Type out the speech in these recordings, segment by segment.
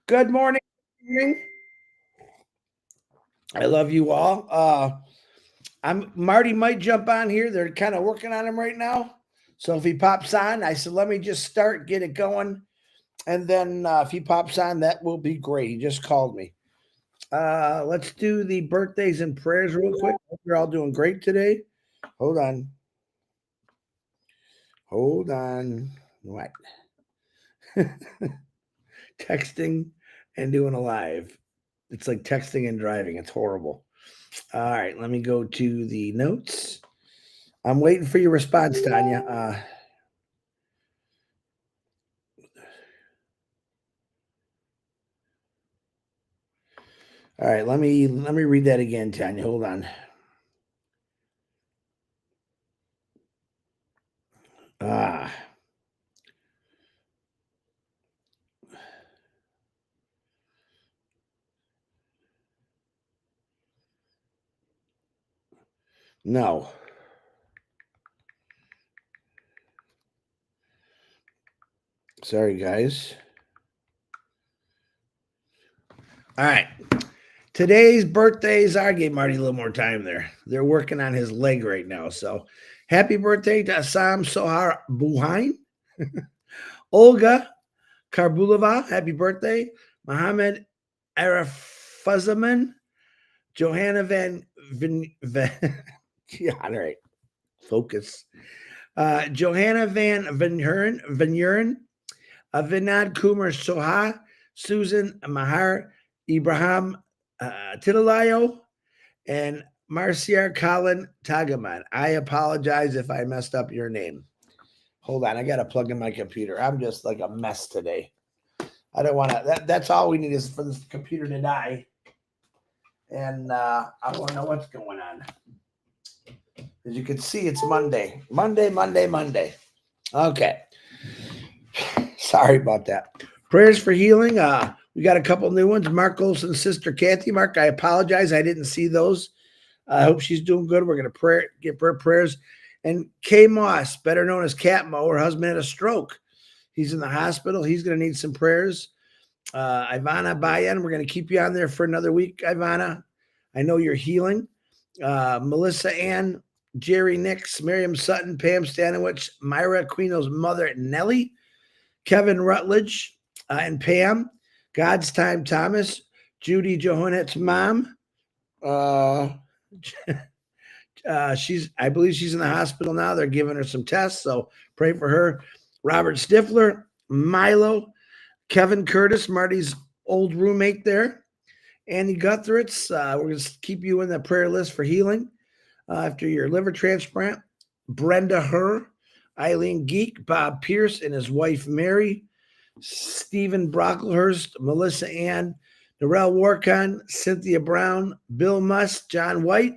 Good morning. I love you all. I'm Marty might jump on here. They're kind of working on him right now. So if he pops on, I said, let me just start, get it going. And then if he pops on, that will be great. He just called me. Let's do the birthdays and prayers real quick. Hope you're all doing great today. Hold on. Hold on. What? Texting and doing a live. It's like texting and driving. It's horrible. All right, let me go to the notes. I'm waiting for your response, Tanya. All right, let me read that again, Tanya. Hold on. Ah, no. Sorry, guys. All right. Today's birthdays, I gave Marty a little more time there. They're working on his leg right now. So happy birthday to Assam Sohar Buhain. Olga Karbulova, happy birthday. Mohammed Arafazaman. Johanna Van yeah, all right. Focus. Johanna Van Uren, Vinod Kumar Soha, Susan Mahar, Ibrahim Titilayo, and Marcia Colin Tagaman. I apologize if I messed up your name. Hold on, I got to plug in my computer. I'm just like a mess today. I don't want to. That's all we need is for this computer to die. And I want to know what's going on. As you can see, it's Monday. Monday. Okay. Sorry about that. Prayers for healing. We got a couple new ones. Mark Olson's sister, Kathy. Mark, I apologize. I didn't see those. I hope she's doing good. We're going to get her prayers. And Kay Moss, better known as Cat Mo, her husband had a stroke. He's in the hospital. He's going to need some prayers. Ivana Bayan, we're going to keep you on there for another week, Ivana. I know you're healing. Melissa Ann, Jerry Nix, Miriam Sutton, Pam Stanowich, Myra Quino's mother, Nellie, Kevin Rutledge, and Pam, God's Time Thomas, Judy Johannet's mom. I believe she's in the hospital now. They're giving her some tests, so pray for her. Robert Stifler, Milo, Kevin Curtis, Marty's old roommate there. Andy Guthritz, we're going to keep you in the prayer list for healing after your liver transplant. Brenda Herr, Eileen Geek, Bob Pierce and his wife Mary, Stephen Brocklehurst, Melissa Ann, Narelle Warcon, Cynthia Brown, Bill Musk, John White.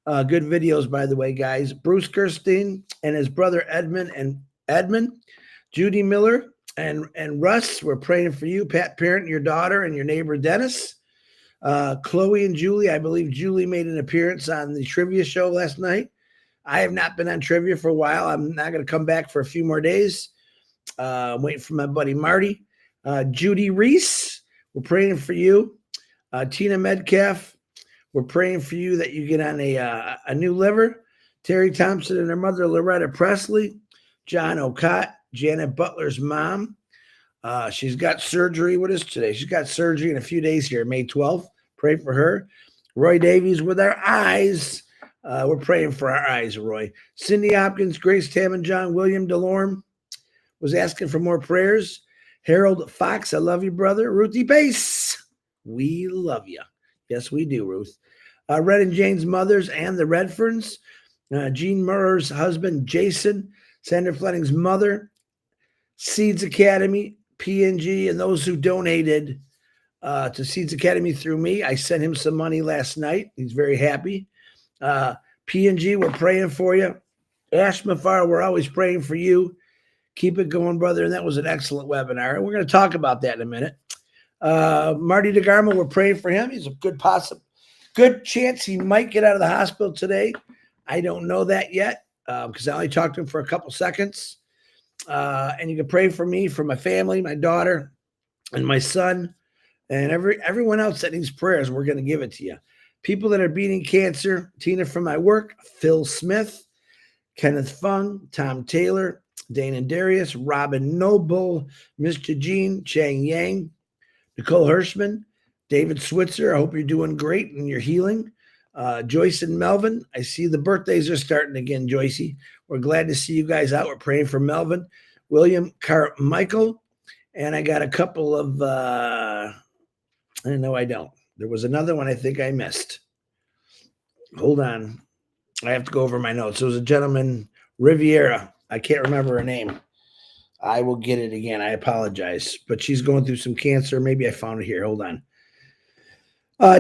Good videos, by the way, guys. Bruce Gerstein and his brother Edmund, Judy Miller, and Russ. We're praying for you, Pat Parent, your daughter, and your neighbor Dennis. Chloe and Julie. I believe Julie made an appearance on the trivia show last night. I have not been on trivia for a while. I'm not going to come back for a few more days. I'm waiting for my buddy Marty. Judy Reese, we're praying for you. Tina Metcalf, we're praying for you that you get on a new liver. Terry Thompson and her mother, Loretta Presley. John Ocott, Janet Butler's mom. She's got surgery with us today. She's got surgery in a few days here, May 12th. Pray for her. Roy Davies with our eyes. We're praying for our eyes, Roy. Cindy Hopkins, Grace Tam, and John William DeLorme was asking for more prayers. Harold Fox, I love you, brother. Ruthie Pace, we love you. Yes, we do, Ruth. Red and Jane's mothers and the Redferns. Gene Murray's husband, Jason. Sandra Fleming's mother. Seeds Academy, PNG, and those who donated to Seeds Academy through me. I sent him some money last night. He's very happy. PNG, we're praying for you. Ash Mafar, we're always praying for you. Keep it going, brother. And that was an excellent webinar. And we're going to talk about that in a minute. Marty DeGarmo, we're praying for him. He's a good chance he might get out of the hospital today. I don't know that yet because I only talked to him for a couple seconds. And you can pray for me, for my family, my daughter, and my son and everyone else that needs prayers, we're going to give it to you. People that are beating cancer, Tina from my work, Phil Smith, Kenneth Fung, Tom Taylor, Dane and Darius, Robin Noble, Mr. Jean, Chang Yang, Nicole Hirschman, David Switzer. I hope you're doing great and you're healing. Joyce and Melvin, I see the birthdays are starting again, Joycey. We're glad to see you guys out. We're praying for Melvin, William Carmichael, and I got a couple of, no, I don't. There was another one I think I missed. Hold on. I have to go over my notes. There was a gentleman, Riviera. I can't remember her name. I will get it again. I apologize. But she's going through some cancer. Maybe I found it here. Hold on.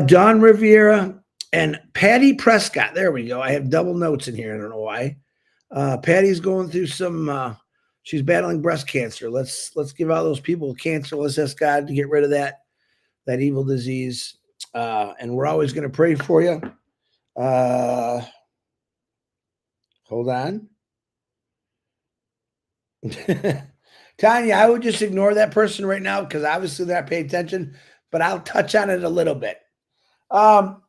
Don Riviera and Patty Prescott. There we go. I have double notes in here. I don't know why. Patty's going through some, she's battling breast cancer. Let's give all those people with cancer. Let's ask God to get rid of that evil disease. And we're always going to pray for you. Hold on. Tanya, I would just ignore that person right now because obviously they're not paying attention, but I'll touch on it a little bit. So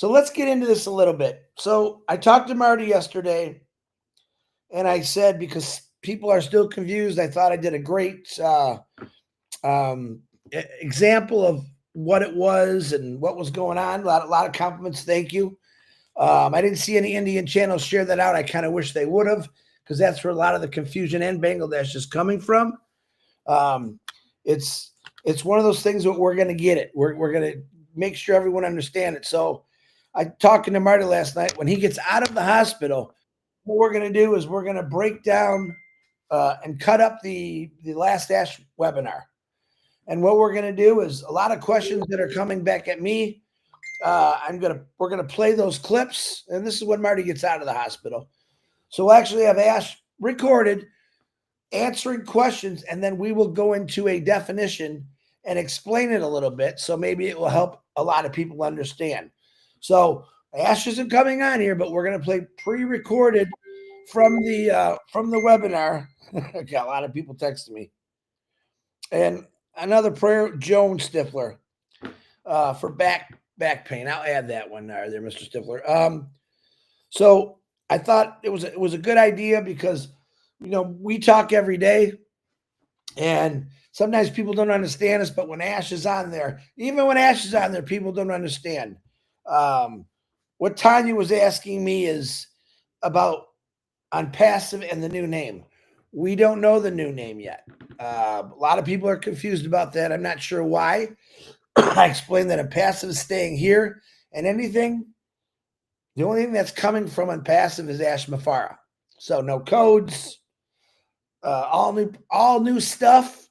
let's get into this a little bit. So I talked to Marty yesterday, and I said, because people are still confused, I thought I did a great example of what it was and what was going on. A lot of compliments. Thank you. I didn't see any Indian channels share that out. I kind of wish they would have, because that's where a lot of the confusion in Bangladesh is coming from. It's one of those things that we're going to get it. We're going to make sure everyone understands it. So I talking to Marty last night. When he gets out of the hospital, what we're going to do is we're going to break down and cut up the last ASH webinar. And what we're going to do is a lot of questions that are coming back at me. We're gonna play those clips, and this is when Marty gets out of the hospital. So we'll actually have Ash recorded answering questions, and then we will go into a definition and explain it a little bit. So maybe it will help a lot of people understand. So Ash isn't coming on here, but we're gonna play pre-recorded from the webinar. I got a lot of people texting me, and another prayer, Joan Stifler, for back pain. I'll add that one there, Mr. Stifler. So I thought it was a good idea because, we talk every day, and sometimes people don't understand us. But when Ash is on there, even when Ash is on there, people don't understand. What Tanya was asking me is about on passive and the new name. We don't know the new name yet. A lot of people are confused about that. I'm not sure why. I explained that a passive is staying here, and the only thing that's coming from unpassive is Ash Mafara. So no codes, all new stuff.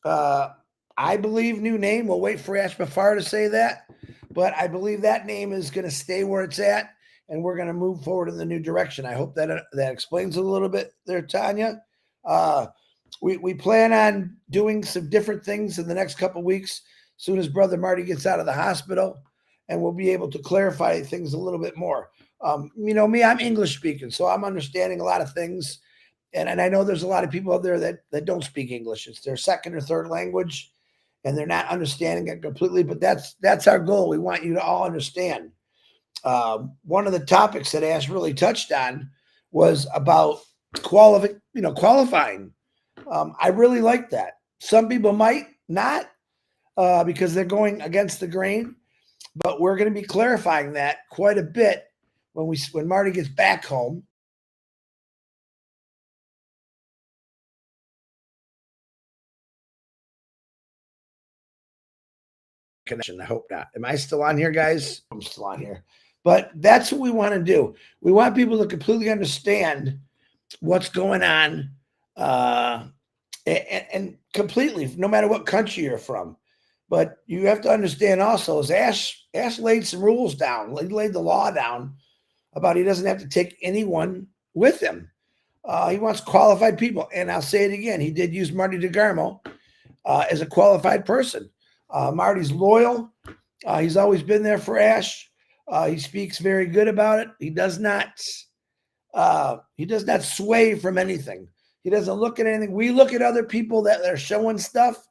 I believe new name. We'll wait for Ash Mafara to say that, but I believe that name is going to stay where it's at, and we're going to move forward in the new direction. I hope that explains a little bit there, Tanya. We plan on doing some different things in the next couple of weeks. Soon as Brother Marty gets out of the hospital, and we'll be able to clarify things a little bit more. Me, I'm English speaking, so I'm understanding a lot of things. And I know there's a lot of people out there that don't speak English. It's their second or third language, and they're not understanding it completely. But that's our goal. We want you to all understand. One of the topics that Ash really touched on was about qualifying. I really like that. Some people might not, because they're going against the grain, but we're going to be clarifying that quite a bit when Marty gets back home. Connection. I hope not. Am I still on here, guys? I'm still on here. But that's what we want to do. We want people to completely understand what's going on, and completely, no matter what country you're from. But you have to understand also, is Ash laid some rules down. He laid the law down about he doesn't have to take anyone with him. He wants qualified people. And I'll say it again. He did use Marty DeGarmo as a qualified person. Marty's loyal. He's always been there for Ash. He speaks very good about it. He does not sway from anything. He doesn't look at anything. We look at other people that are showing stuff,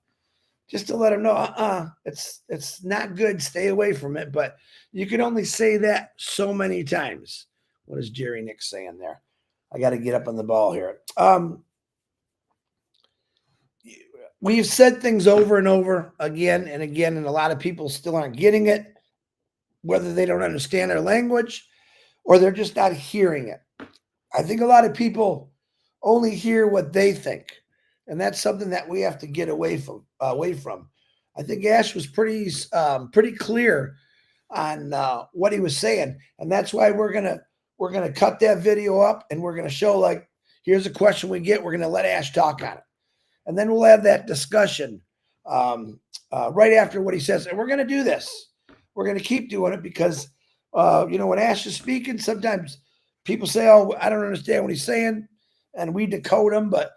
just to let them know, it's not good. Stay away from it. But you can only say that so many times. What is Jerry Nick saying there? I got to get up on the ball here. We've said things over and over again and again, and a lot of people still aren't getting it, whether they don't understand our language or they're just not hearing it. I think a lot of people only hear what they think, and that's something that we have to get away from. I think Ash was pretty clear on what he was saying, and that's why we're gonna cut that video up, and we're gonna show, like, here's a question we get. We're gonna let Ash talk on it, and then we'll have that discussion right after what he says. And we're gonna do this. We're gonna keep doing it because when Ash is speaking, sometimes people say, "Oh, I don't understand what he's saying," and we decode him. But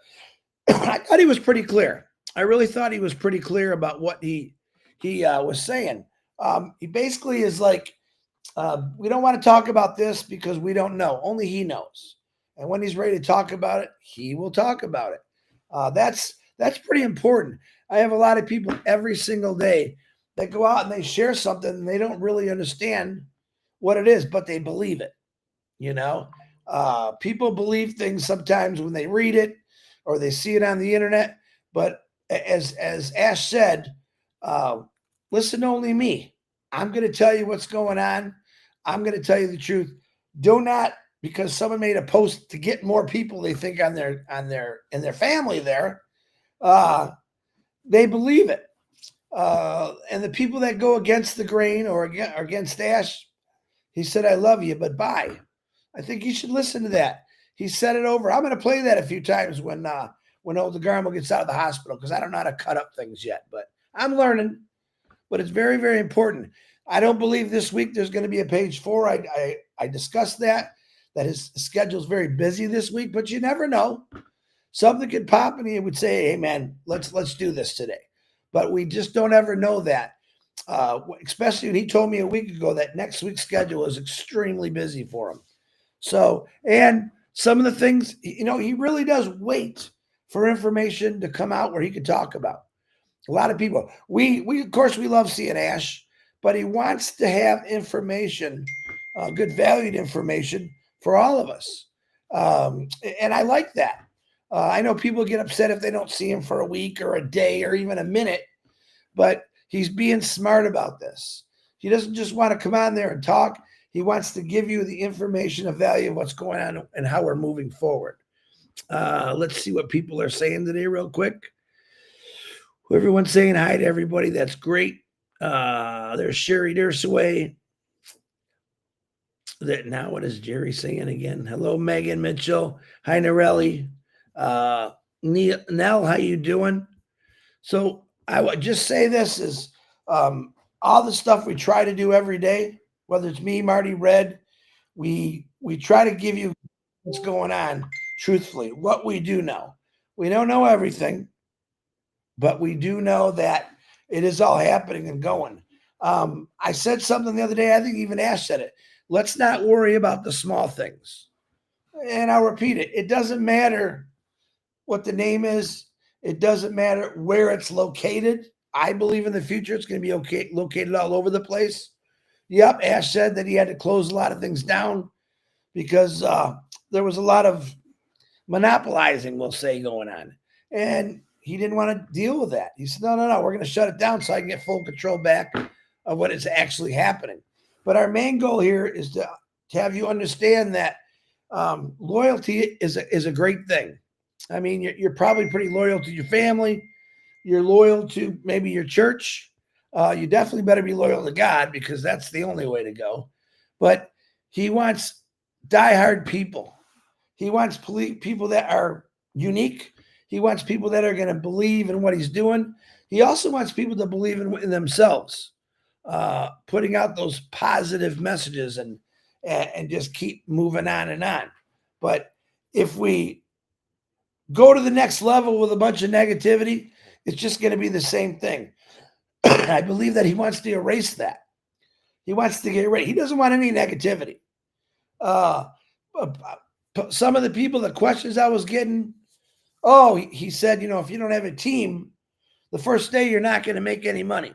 I thought he was pretty clear. I really thought he was pretty clear about what he was saying. He basically is like, we don't want to talk about this because we don't know. Only he knows. And when he's ready to talk about it, he will talk about it. That's pretty important. I have a lot of people every single day that go out and they share something and they don't really understand what it is, but they believe it. People believe things sometimes when they read it or they see it on the internet. But as Ash said, listen to only me. I'm going to tell you what's going on. I'm going to tell you the truth. Do not, because someone made a post to get more people they think in their family there. They believe it. And the people that go against the grain or against Ash, he said, "I love you, but bye." I think you should listen to that. He said it over. I'm going to play that a few times when old DeGarmo gets out of the hospital, because I don't know how to cut up things yet, but I'm learning. But it's very, very important. I don't believe this week there's going to be a page 4. I discussed that his schedule is very busy this week, but you never know. Something could pop and he would say, "Hey man, let's do this today." But we just don't ever know that. Especially when he told me a week ago that next week's schedule is extremely busy for him. So, and some of the things, he really does wait for information to come out where he could talk about. A lot of people, we of course, we love seeing Ash, but he wants to have information, good valued information for all of us. And I like that. I know people get upset if they don't see him for a week or a day or even a minute, but he's being smart about this. He doesn't just want to come on there and talk. He wants to give you the information of value of what's going on and how we're moving forward. Let's see what people are saying today real quick. Everyone's saying hi to everybody. That's great. There's Sherry Dursaway. Now what is Jerry saying again? Hello, Megan Mitchell. Hi, Norelli. Nell, how you doing? So I would just say this is all the stuff we try to do every day, whether it's me, Marty, Red, we try to give you what's going on truthfully, what we do know. We don't know everything, but we do know that it is all happening and going. I said something the other day, I think even Ash said it. Let's not worry about the small things. And I'll repeat it. It doesn't matter what the name is. It doesn't matter where it's located. I believe in the future it's going to be located all over the place. Yep, Ash said that he had to close a lot of things down because there was a lot of monopolizing, we'll say, going on. And he didn't want to deal with that. He said, no, we're going to shut it down so I can get full control back of what is actually happening. But our main goal here is to have you understand that loyalty is a great thing. I mean, you're probably pretty loyal to your family. You're loyal to maybe your church. You definitely better be loyal to God, because that's the only way to go. But he wants diehard people. He wants people that are unique. He wants people that are going to believe in what he's doing. He also wants people to believe in themselves, putting out those positive messages and just keep moving on and on. But if we go to the next level with a bunch of negativity, it's just going to be the same thing. I believe that he wants to erase that. He wants to get rid. He doesn't want any negativity. Some of the people, the questions I was getting, he said, if you don't have a team, the first day you're not going to make any money.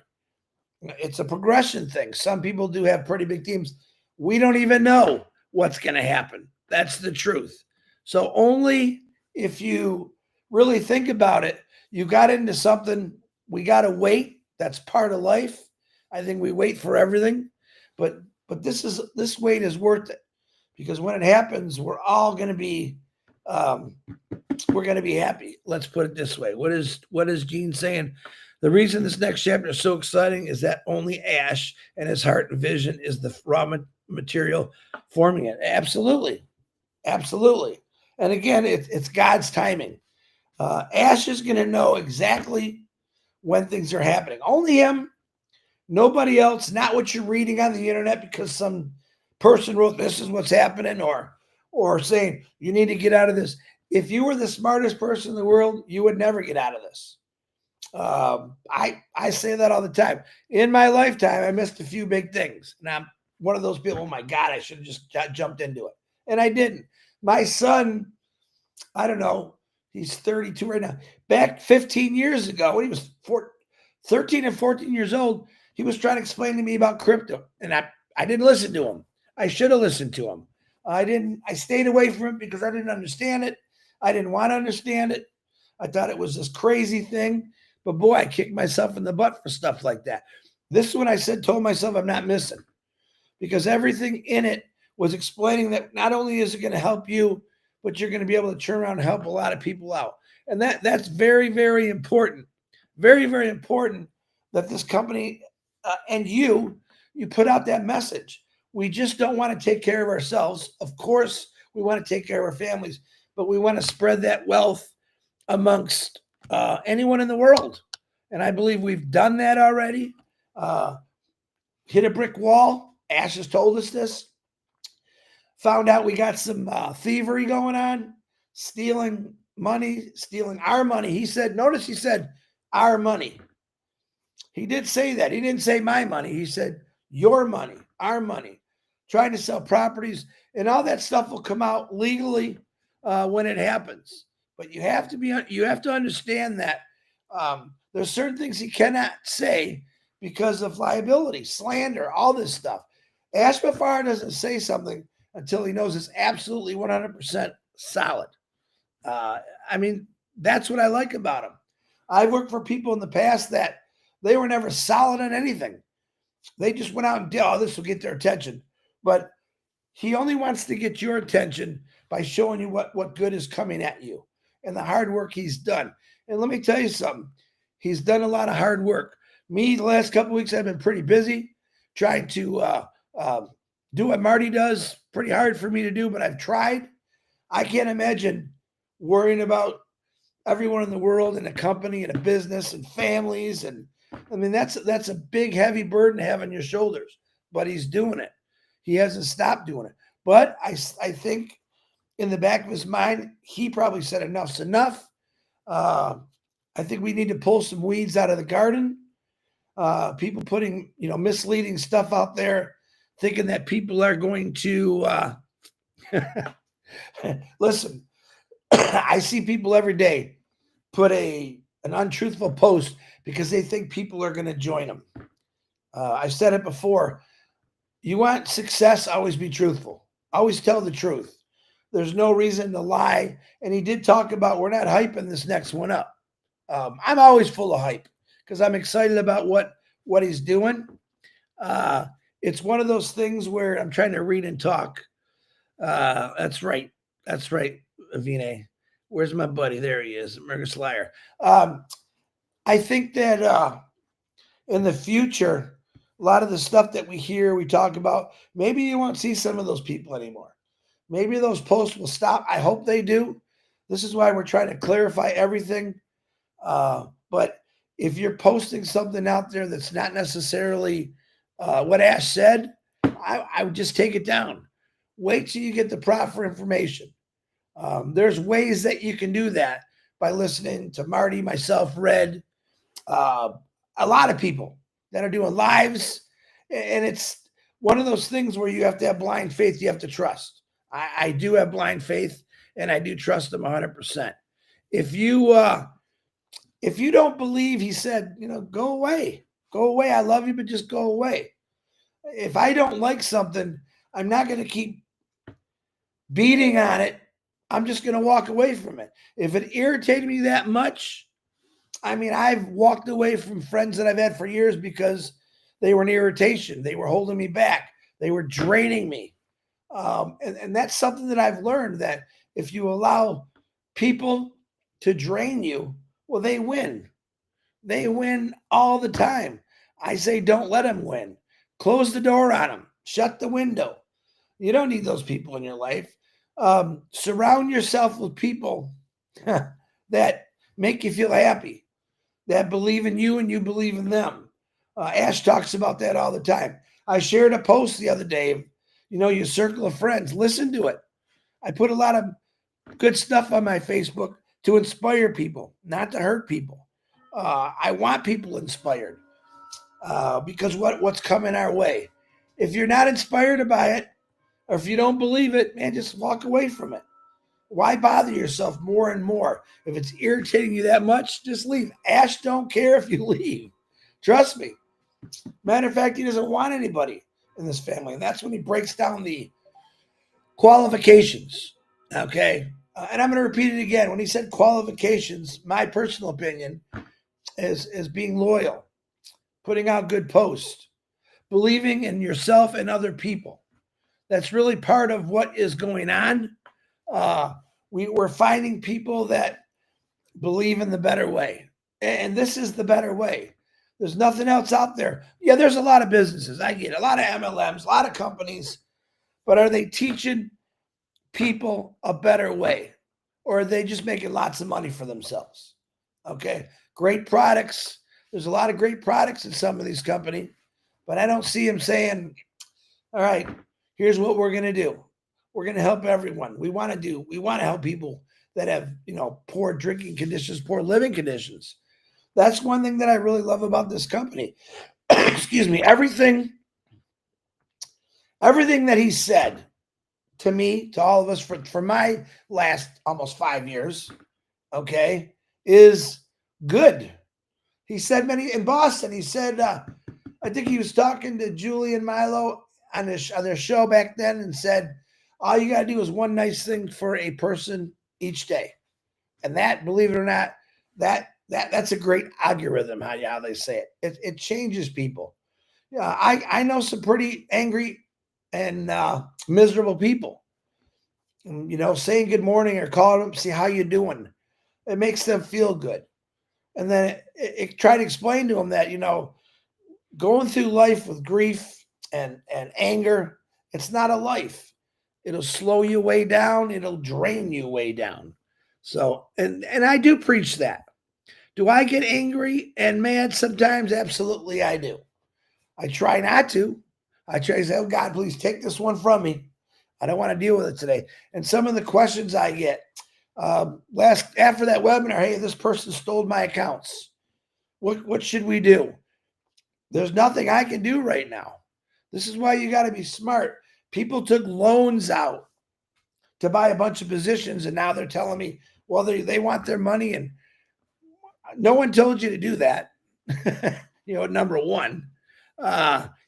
It's a progression thing. Some people do have pretty big teams. We don't even know what's going to happen. That's the truth. So only if you really think about it, you got into something, we got to wait. That's part of life. I think we wait for everything, but this wait is worth it, because when it happens, we're all going to be we're going to be happy. Let's put it this way. What is Gene saying? The reason this next chapter is so exciting is that only Ash and his heart and vision is the raw material forming it. Absolutely. Absolutely. And again, it's God's timing. Ash is going to know exactly when things are happening. Only him, nobody else, not what you're reading on the internet because some person wrote this is what's happening, or saying you need to get out of this. If you were the smartest person in the world, you would never get out of this. I say that all the time. In my lifetime, I missed a few big things. And I'm one of those people, oh my God, I should have just jumped into it. And I didn't. My son, I don't know, he's 32 right now. Back 15 years ago, when he was 13 and 14 years old, he was trying to explain to me about crypto. And I didn't listen to him. I should have listened to him. I stayed away from it because I didn't understand it. I didn't want to understand it. I thought it was this crazy thing. But boy, I kicked myself in the butt for stuff like that. This is when I told myself I'm not missing, because everything in it was explaining that not only is it going to help you, but you're going to be able to turn around and help a lot of people out. And that's very, very important. Very, very important that this company and you put out that message. We just don't want to take care of ourselves. Of course, we want to take care of our families, but we want to spread that wealth amongst anyone in the world. And I believe we've done that already. Hit a brick wall. Ash has told us this. Found out we got some thievery going on, stealing money, stealing our money. He said our money. He did say that. He didn't say my money. He said your money, our money. Trying to sell properties, and all that stuff will come out legally when it happens. But you have to understand that there's certain things he cannot say because of liability, slander, all this stuff. Ash Mafar doesn't say something until he knows it's absolutely 100% solid. I mean, that's what I like about him. I've worked for people in the past that they were never solid on anything. They just went out and did, oh, this will get their attention. But he only wants to get your attention by showing you what good is coming at you and the hard work he's done. And let me tell you something. He's done a lot of hard work. Me, the last couple of weeks, I've been pretty busy trying to do what Marty does. Pretty hard for me to do, but I've tried. I can't imagine worrying about everyone in the world and a company and a business and families. And I mean, that's a big, heavy burden to have on your shoulders, but he's doing it. He hasn't stopped doing it. But I think in the back of his mind, he probably said enough's enough. I think we need to pull some weeds out of the garden. People putting, misleading stuff out there, thinking that people are going to listen. I see people every day put an untruthful post because they think people are going to join them. I've said it before. You want success, always be truthful. Always tell the truth. There's no reason to lie. And he did talk about we're not hyping this next one up. I'm always full of hype because I'm excited about what he's doing. It's one of those things where I'm trying to read and talk. That's right. That's right, Avine. Where's my buddy? There he is, Mergus Liar. I think that in the future, a lot of the stuff that we talk about, maybe you won't see some of those people anymore. Maybe those posts will stop. I hope they do. This is why we're trying to clarify everything. But if you're posting something out there that's not necessarily what Ash said, I would just take it down. Wait till you get the proper information. There's ways that you can do that by listening to Marty, myself, Red, a lot of people that are doing lives. And it's one of those things where you have to have blind faith. You have to trust. I do have blind faith, and I do trust them 100%. If you If you don't believe, he said, go away. Go away. I love you, but just go away. If I don't like something, I'm not going to keep beating on it. I'm just going to walk away from it. If it irritated me that much, I mean, I've walked away from friends that I've had for years because they were an irritation. They were holding me back. They were draining me. And that's something that I've learned, that if you allow people to drain you, well, they win. They win all the time. I say, don't let them win. Close the door on them. Shut the window. You don't need those people in your life. Surround yourself with people that make you feel happy, that believe in you and you believe in them. Ash talks about that all the time. I shared a post the other day. Your circle of friends. Listen to it. I put a lot of good stuff on my Facebook to inspire people, not to hurt people. I want people inspired because what's coming our way. If you're not inspired by it, or if you don't believe it, man, just walk away from it. Why bother yourself more and more? If it's irritating you that much, just leave. Ash don't care if you leave. Trust me. Matter of fact, he doesn't want anybody in this family. And that's when he breaks down the qualifications. Okay. And I'm going to repeat it again. When he said qualifications, my personal opinion is being loyal, putting out good posts, believing in yourself and other people. That's really part of what is going on. We're finding people that believe in the better way. And this is the better way. There's nothing else out there. Yeah, there's a lot of businesses. I get it. A lot of MLMs, a lot of companies. But are they teaching people a better way? Or are they just making lots of money for themselves? Okay. Great products. There's a lot of great products in some of these companies. But I don't see them saying, all right, here's what we're going to do. We're going to help everyone. We want to help people that have, poor drinking conditions, poor living conditions. That's one thing that I really love about this company. Excuse me. Everything that he said to me, to all of us for my last almost 5 years, okay, is good. He said many in Boston. He said, I think he was talking to Julie and Milo on their show back then, and said, all you got to do is one nice thing for a person each day. And that, believe it or not, that's a great algorithm, how they say it. It changes people. Yeah, I know some pretty angry and miserable people. Saying good morning or calling them, see how you doing. It makes them feel good. And then it try to explain to them that, going through life with grief and anger, it's not a life. It'll slow you way down. It'll drain you way down. So, and I do preach that. Do I get angry and mad sometimes? Absolutely, I do. I try not to. I try to say, oh, God, please take this one from me. I don't want to deal with it today. And some of the questions I get after that webinar, hey, this person stole my accounts. What should we do? There's nothing I can do right now. This is why you got to be smart. People took loans out to buy a bunch of positions, and now they're telling me, well, they want their money, and no one told you to do that. Number one,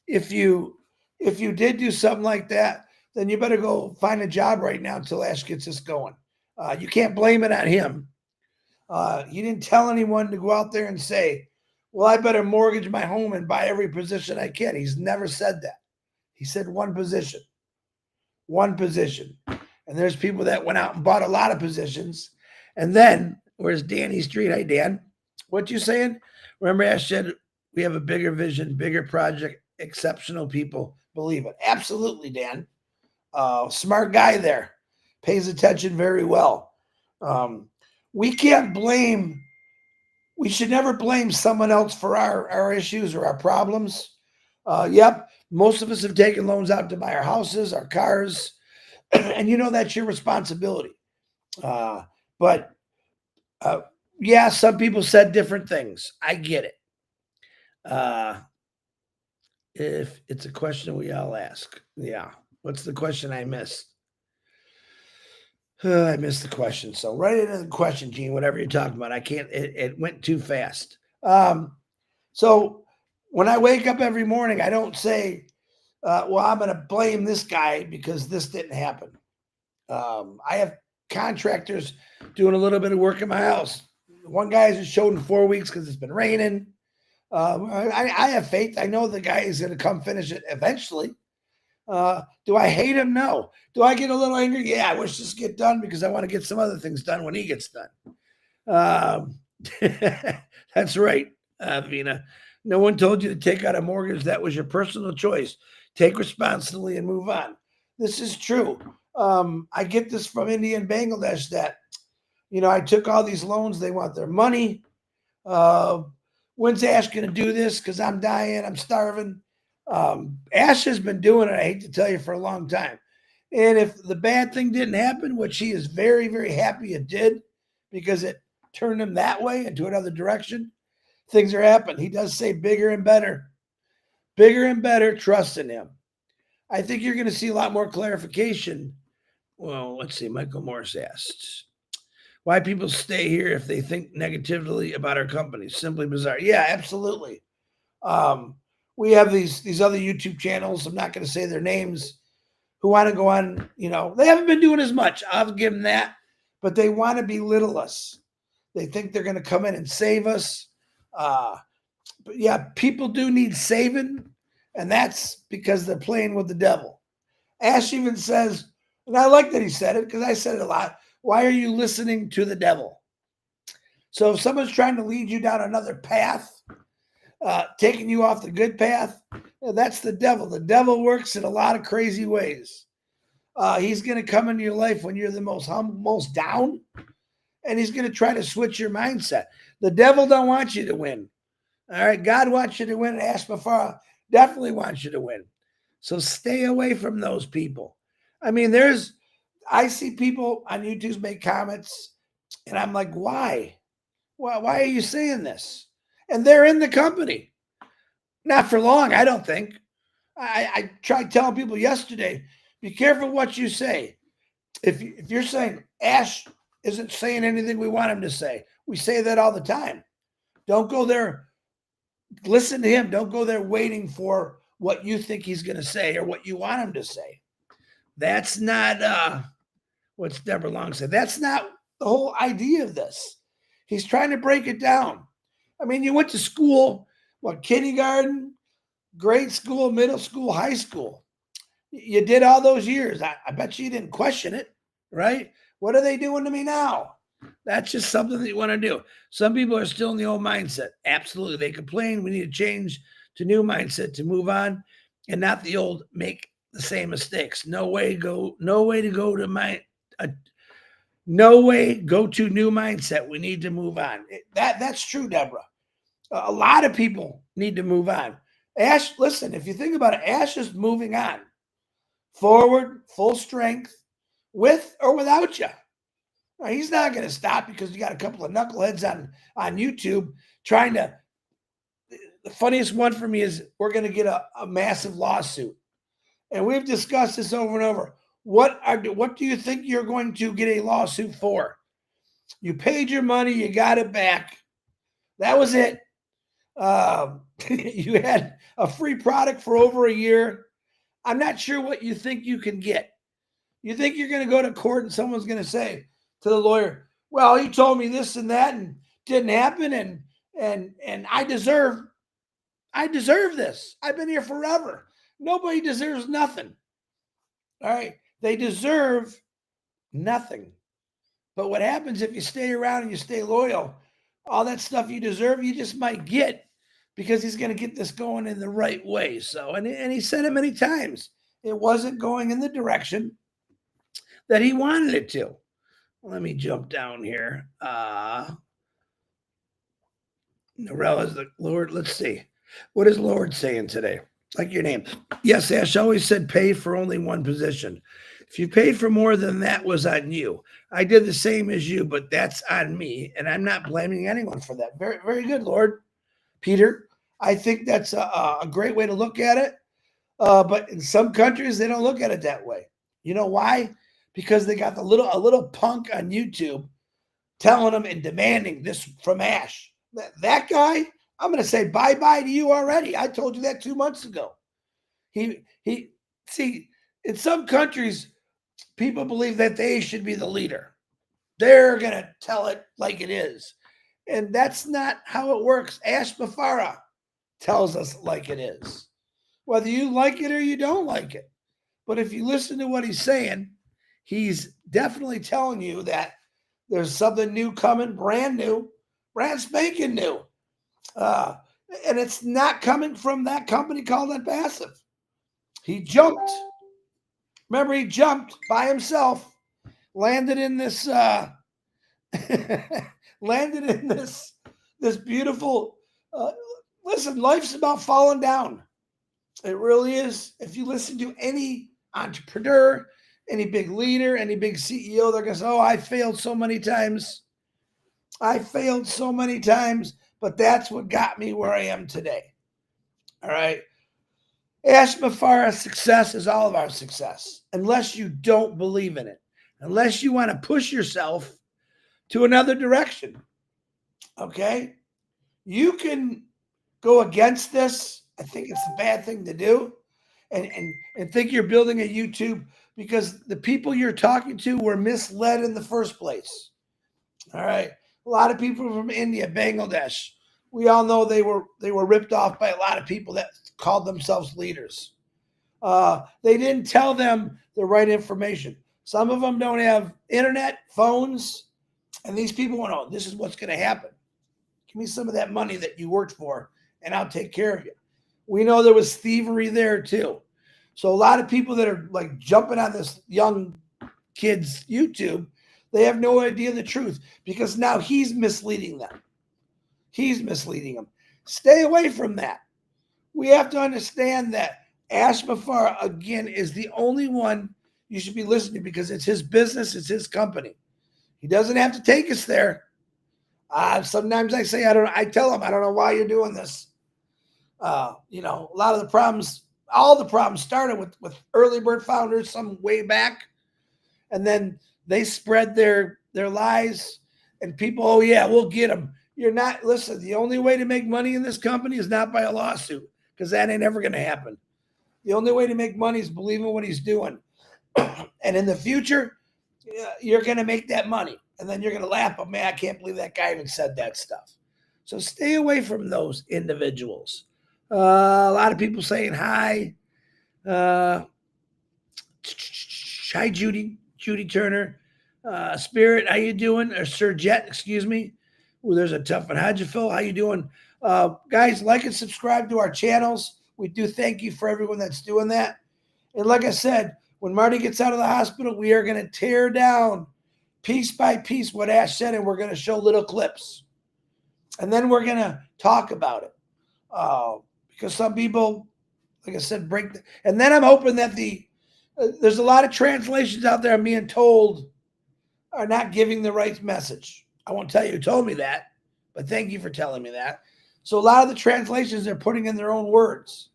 if you did do something like that, then you better go find a job right now until Ash gets this going. You can't blame it on him. He didn't tell anyone to go out there and say, well, I better mortgage my home and buy every position I can. He's never said that. He said one position. And there's people that went out and bought a lot of positions. And then, where's Danny Street? Hi, Dan. What you saying? Remember, I said we have a bigger vision, bigger project, exceptional people. Believe it. Absolutely, Dan. Smart guy there. Pays attention very well. We can't blame, we should never blame someone else for our issues or our problems. Yep, most of us have taken loans out to buy our houses, our cars, and that's your responsibility. But yeah, some people said different things. I get it. If it's a question we all ask. Yeah. What's the question I missed? I missed the question. So right into the question, Gene, whatever you're talking about. I can't, it went too fast. So when I wake up every morning, I don't say, well, I'm going to blame this guy because this didn't happen. I have contractors doing a little bit of work in my house. One guy hasn't showed in 4 weeks because it's been raining. I have faith. I know the guy is going to come finish it eventually. Do I hate him? No. Do I get a little angry? Yeah, I wish this get done because I want to get some other things done when he gets done. That's right, Vina. No one told you to take out a mortgage. That was your personal choice. Take responsibility and move on. This is true. I get this from India and Bangladesh that, I took all these loans. They want their money. Uh, when's Ash going to do this? Because I'm dying. I'm starving. Ash has been doing it, I hate to tell you, for a long time. And if the bad thing didn't happen, which he is very, very happy it did, because it turned him that way into another direction, things are happening. He does say bigger and better. Bigger and better, trust in him. I think you're going to see a lot more clarification. Well, let's see. Michael Morris asked, why people stay here if they think negatively about our company? Simply bizarre. Yeah, absolutely. We have these other YouTube channels. I'm not going to say their names, who want to go on. They haven't been doing as much. I'll give them that, but they want to belittle us. They think they're going to come in and save us. But yeah, people do need saving, and that's because they're playing with the devil. Ash even says, and I like that he said it because I said it a lot. Why are you listening to the devil? So if someone's trying to lead you down another path, taking you off the good path, that's the devil. The devil works in a lot of crazy ways. He's going to come into your life when you're the most humble, most down, and he's going to try to switch your mindset. The devil don't want you to win. All right, God wants you to win. Ash Mafara definitely wants you to win. So stay away from those people. I mean, I see people on YouTube make comments, and I'm like, why? Why are you saying this? And they're in the company. Not for long, I don't think. I tried telling people yesterday, be careful what you say. If you're saying Ash isn't saying anything we want him to say, we say that all the time. Don't go there. Listen to him. Don't go there waiting for what you think he's going to say or what you want him to say. That's not what's Deborah Long said. That's not the whole idea of this. He's trying to break it down. I mean, you went to school, kindergarten, grade school, middle school, high school. You did all those years. I bet you didn't question it, right? What are they doing to me now? That's just something that you want to do. Some people are still in the old mindset. Absolutely. They complain. We need to change to new mindset to move on and not the old make the same mistakes. No way to go to new mindset. We need to move on. That's true, Deborah. A lot of people need to move on. Ash, listen, if you think about it, Ash is moving on. Forward, full strength, with or without you. He's not going to stop because you got a couple of knuckleheads on YouTube trying to. The funniest one for me is we're going to get a massive lawsuit. And we've discussed this over and over. What do you think you're going to get a lawsuit for? You paid your money, you got it back. That was it. You had a free product for over a year. I'm not sure what you think you can get. You think you're going to go to court and someone's going to say to the lawyer, well, he told me this and that and didn't happen and I deserve this. I've been here forever. Nobody deserves nothing. All right. They deserve nothing. But what happens if you stay around and you stay loyal, all that stuff you deserve, you just might get because he's going to get this going in the right way. So, and he said it many times, it wasn't going in the direction that he wanted it to. Let me jump down here. Norella's the Lord. Let's see. What is Lord saying today? Like your name. Yes, Ash always said pay for only one position. If you paid for more than that was on you. I did the same as you, but that's on me. And I'm not blaming anyone for that. Very, very good, Lord. Peter, I think that's a great way to look at it. But in some countries, they don't look at it that way. You know why? because they got a little punk on YouTube telling them and demanding this from Ash. That guy, I'm going to say bye-bye to you already. I told you that 2 months ago. He see, in some countries, people believe that they should be the leader. They're going to tell it like it is. And that's not how it works. Ash Mafara tells us like it is. Whether you like it or you don't like it. But if you listen to what he's saying, he's definitely telling you that there's something new coming, brand spanking new. And it's not coming from that company called Unpassive. He jumped. Remember, he jumped by himself, landed in this this beautiful listen, life's about falling down. It really is. If you listen to any entrepreneur, any big leader, any big CEO, they're going to say, oh, I failed so many times. I failed so many times, but that's what got me where I am today. All right. Ash Mafara's success is all of our success, unless you don't believe in it, unless you want to push yourself to another direction. Okay? You can go against this. I think it's a bad thing to do. And think you're building a YouTube because the people you're talking to were misled in the first place. All right. A lot of people from India, Bangladesh, we all know they were ripped off by a lot of people that called themselves leaders. They didn't tell them the right information. Some of them don't have internet, phones, and these people want, oh, this is what's going to happen. Give me some of that money that you worked for, and I'll take care of you. We know there was thievery there too. So a lot of people that are like jumping on this young kid's YouTube, they have no idea the truth because now he's misleading them. He's misleading them. Stay away from that. We have to understand that Ash Mafara, again, is the only one you should be listening to because it's his business, it's his company. He doesn't have to take us there. Sometimes I say, I tell him, I don't know why you're doing this. A lot of the problems, all the problems started with early bird founders some way back. And then they spread their lies and people, oh yeah, we'll get them. You're not, listen, the only way to make money in this company is not by a lawsuit because that ain't ever going to happen. The only way to make money is believing what he's doing. And in the future, you're going to make that money. And then you're going to laugh, but man, I can't believe that guy even said that stuff. So stay away from those individuals. A lot of people saying hi. Hi, Judy Turner. Spirit, how you doing? Or Sir Jet, excuse me. Ooh, there's a tough one. How'd you feel? How you doing? Guys, like and subscribe to our channels. We do thank you for everyone that's doing that. And like I said, when Marty gets out of the hospital, we are going to tear down piece by piece what Ash said, and we're going to show little clips. And then we're going to talk about it. Because some people, like I said, and then I'm hoping that there's a lot of translations out there I'm being told are not giving the right message. I won't tell you who told me that, but thank you for telling me that. So a lot of the translations they're putting in their own words.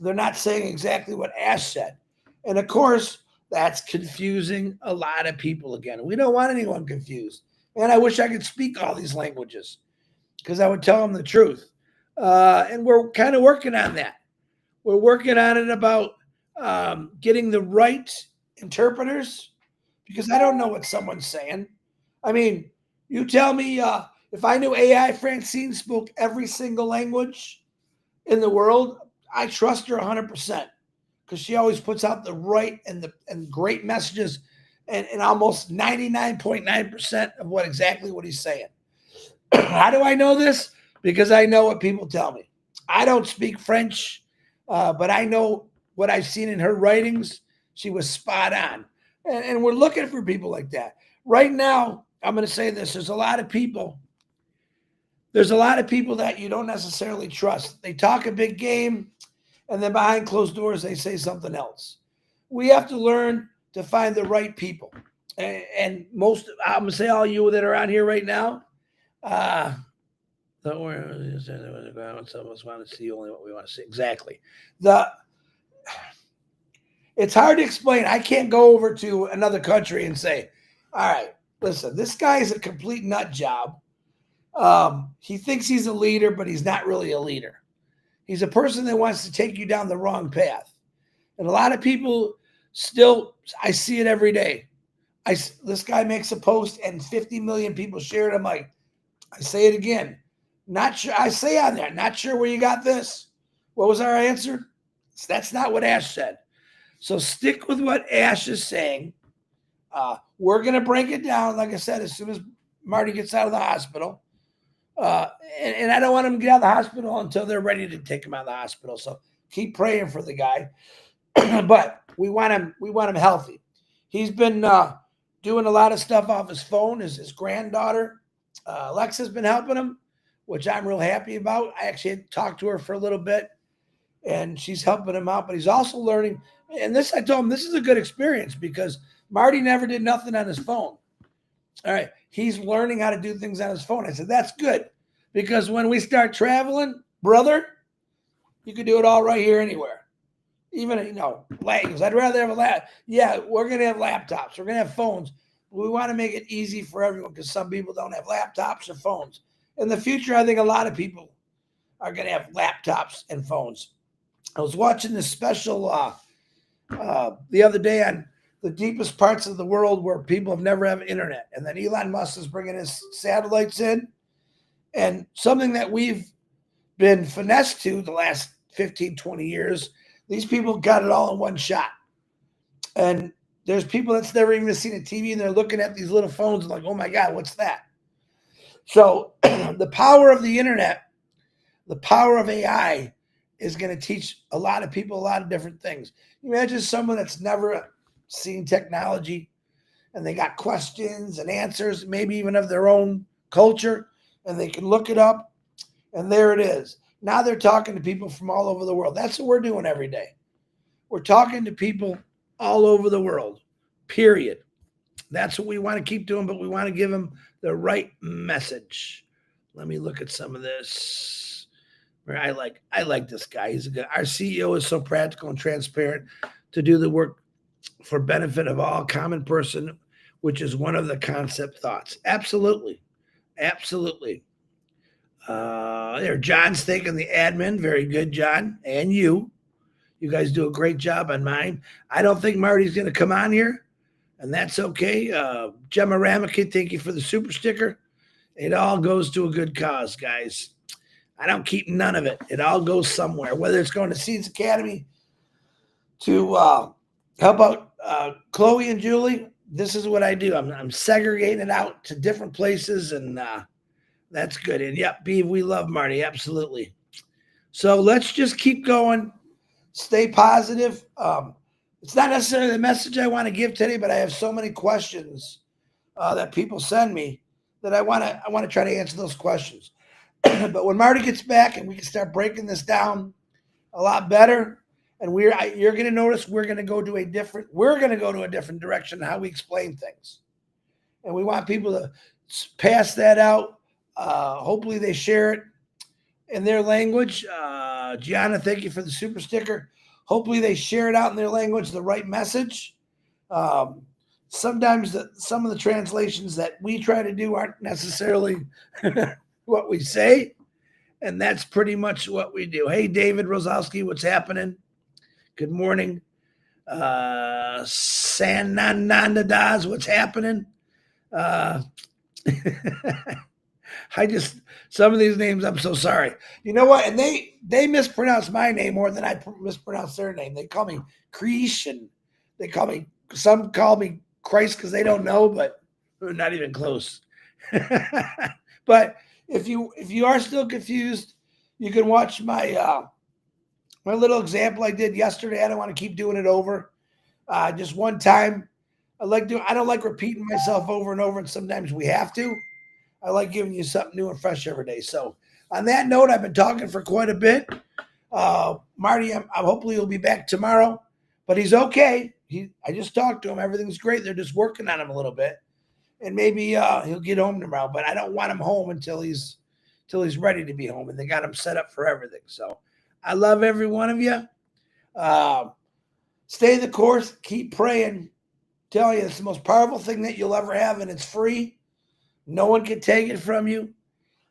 They're not saying exactly what Ash said. And of course, that's confusing a lot of people again. We don't want anyone confused. Man, I wish I could speak all these languages because I would tell them the truth. And we're kind of working on that. We're working on it about getting the right interpreters because I don't know what someone's saying. I mean, you tell me if I knew AI Francine spoke every single language in the world, I trust her 100% because she always puts out the right and great messages and almost 99.9% of what he's saying. How do I know this? Because I know what people tell me. I don't speak French, but I know what I've seen in her writings. She was spot on. And we're looking for people like that. Right now, I'm going to say this. There's a lot of people that you don't necessarily trust. They talk a big game, and then behind closed doors, they say something else. We have to learn to find the right people. And most, I'm going to say all you that are on here right now, don't worry. Some of us want to see only what we want to see. Exactly. It's hard to explain. I can't go over to another country and say, all right, listen, this guy is a complete nut job. He thinks he's a leader, but he's not really a leader. He's a person that wants to take you down the wrong path. And a lot of people still, I see it every day. This guy makes a post and 50 million people share it. I'm like, I say it again. Not sure. I say on there, not sure where you got this. What was our answer? That's not what Ash said. So stick with what Ash is saying. We're going to break it down, like I said, as soon as Marty gets out of the hospital. And I don't want him to get out of the hospital until they're ready to take him out of the hospital. So keep praying for the guy. But we want him healthy. He's been doing a lot of stuff off his phone. His granddaughter, Alexa's been helping him, which I'm real happy about. I actually had talked to her for a little bit, and she's helping him out. But he's also learning. And I told him, this is a good experience because Marty never did nothing on his phone. All right. He's learning how to do things on his phone. I said, that's good because when we start traveling, brother, you can do it all right here anywhere. Even, I'd rather have a laptop. Yeah, we're going to have laptops. We're going to have phones. We want to make it easy for everyone because some people don't have laptops or phones. In the future, I think a lot of people are going to have laptops and phones. I was watching this special the other day on the deepest parts of the world where people have never had internet. And then Elon Musk is bringing his satellites in. And something that we've been finessed to the last 15, 20 years, these people got it all in one shot. And there's people that's never even seen a TV and they're looking at these little phones and like, oh my God, what's that? So the power of the internet, the power of AI is going to teach a lot of people a lot of different things. Imagine someone that's never seen technology and they got questions and answers, maybe even of their own culture, and they can look it up and there it is. Now they're talking to people from all over the world. That's what we're doing every day. We're talking to people all over the world, period. That's what we want to keep doing, but we want to give them the right message. Let me look at some of this. I like this guy. He's a good. Our CEO is so practical and transparent to do the work for benefit of all common person, which is one of the concept thoughts. Absolutely. Absolutely. There, John's thanking the admin. Very good, John. And you. You guys do a great job on mine. I don't think Marty's going to come on here, and that's okay. Gemma Ramaki, thank you for the super sticker. It all goes to a good cause, guys. I don't keep none of it. It all goes somewhere, whether it's going to Seeds Academy to help out Chloe and Julie. This is what I do. I'm segregating it out to different places, and that's good. And yep, Beav, we love Marty. Absolutely. So let's just keep going. Stay positive. It's not necessarily the message I want to give today, but I have so many questions that people send me that I want to try to answer those questions. But when Marty gets back and we can start breaking this down a lot better, and you're going to notice we're going to go to a different direction in how we explain things, and we want people to pass that out. Hopefully, they share it in their language. Gianna, thank you for the super sticker. Hopefully, they share it out in their language, the right message. Sometimes some of the translations that we try to do aren't necessarily what we say, and that's pretty much what we do. Hey, David Rosowski, what's happening? Good morning. Sananandaz, what's happening? Some of these names, I'm so sorry. You know what? And they mispronounce my name more than I mispronounce their name. They call me Creation. Some call me Christ because they don't know, but we're not even close. But if you are still confused, you can watch my little example I did yesterday. I don't want to keep doing it over. Just one time. I don't like repeating myself over and over, and sometimes we have to. I like giving you something new and fresh every day. So on that note, I've been talking for quite a bit. Marty, I'm hopefully he'll be back tomorrow, but he's okay. I just talked to him. Everything's great. They're just working on him a little bit, and maybe he'll get home tomorrow. But I don't want him home until he's ready to be home, and they got him set up for everything. So I love every one of you. Stay the course. Keep praying. Telling you, it's the most powerful thing that you'll ever have, and it's free. No one can take it from you.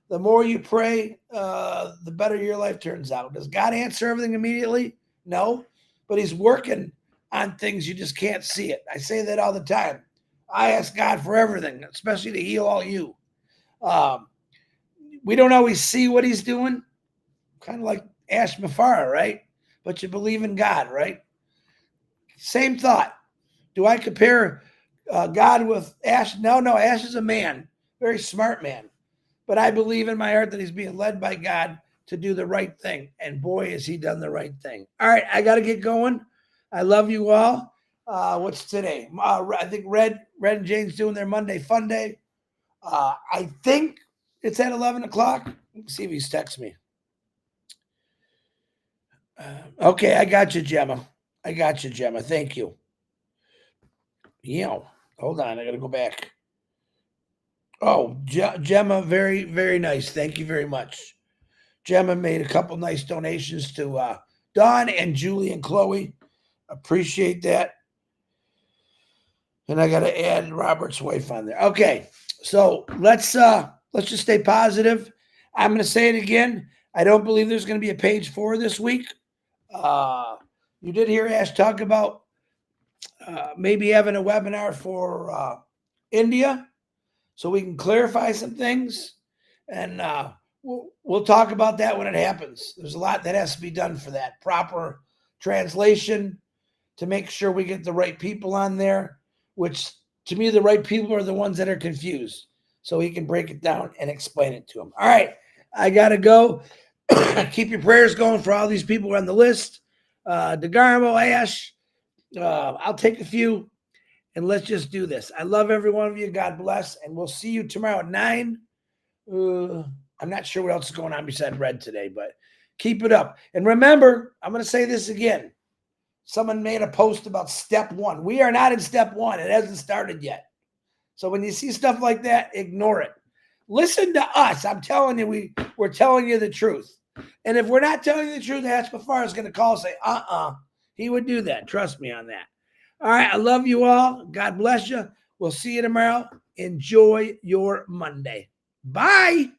The more you pray, the better your life turns out. Does God answer everything immediately? No, but He's working on things you just can't see it. I say that all the time. I ask God for everything, especially to heal all you. We don't always see what He's doing, kind of like Ash Mafara, right? But you believe in God, right? Same thought. Do I compare God with Ash? No, Ash is a man, very smart man. But I believe in my heart that he's being led by God to do the right thing. And boy, has he done the right thing. All right, I got to get going. I love you all. What's today? I think Red and Jane's doing their Monday Fun Day. I think it's at 11 o'clock. Let's see if he's texting me. Okay, I got you, Gemma. Thank you. Hold on. I got to go back. Oh, Gemma, very, very nice. Thank you very much. Gemma made a couple nice donations to Dawn and Julie and Chloe. Appreciate that. And I got to add Robert's wife on there. Okay, so let's just stay positive. I'm going to say it again. I don't believe there's going to be a page 4 this week. You did hear Ash talk about maybe having a webinar for India, so we can clarify some things, and we'll talk about that when it happens. There's a lot that has to be done for that. Proper translation to make sure we get the right people on there, which to me, the right people are the ones that are confused. So he can break it down and explain it to them. All right, I got to go. Keep your prayers going for all these people on the list. DeGarmo, Ash, I'll take a few. And let's just do this. I love every one of you. God bless. And we'll see you tomorrow at 9. I'm not sure what else is going on beside Red today, but keep it up. And remember, I'm going to say this again. Someone made a post about step 1. We are not in step 1. It hasn't started yet. So when you see stuff like that, ignore it. Listen to us. I'm telling you, we're telling you the truth. And if we're not telling you the truth, Ash Mafara is going to call and say, he would do that. Trust me on that. All right. I love you all. God bless you. We'll see you tomorrow. Enjoy your Monday. Bye.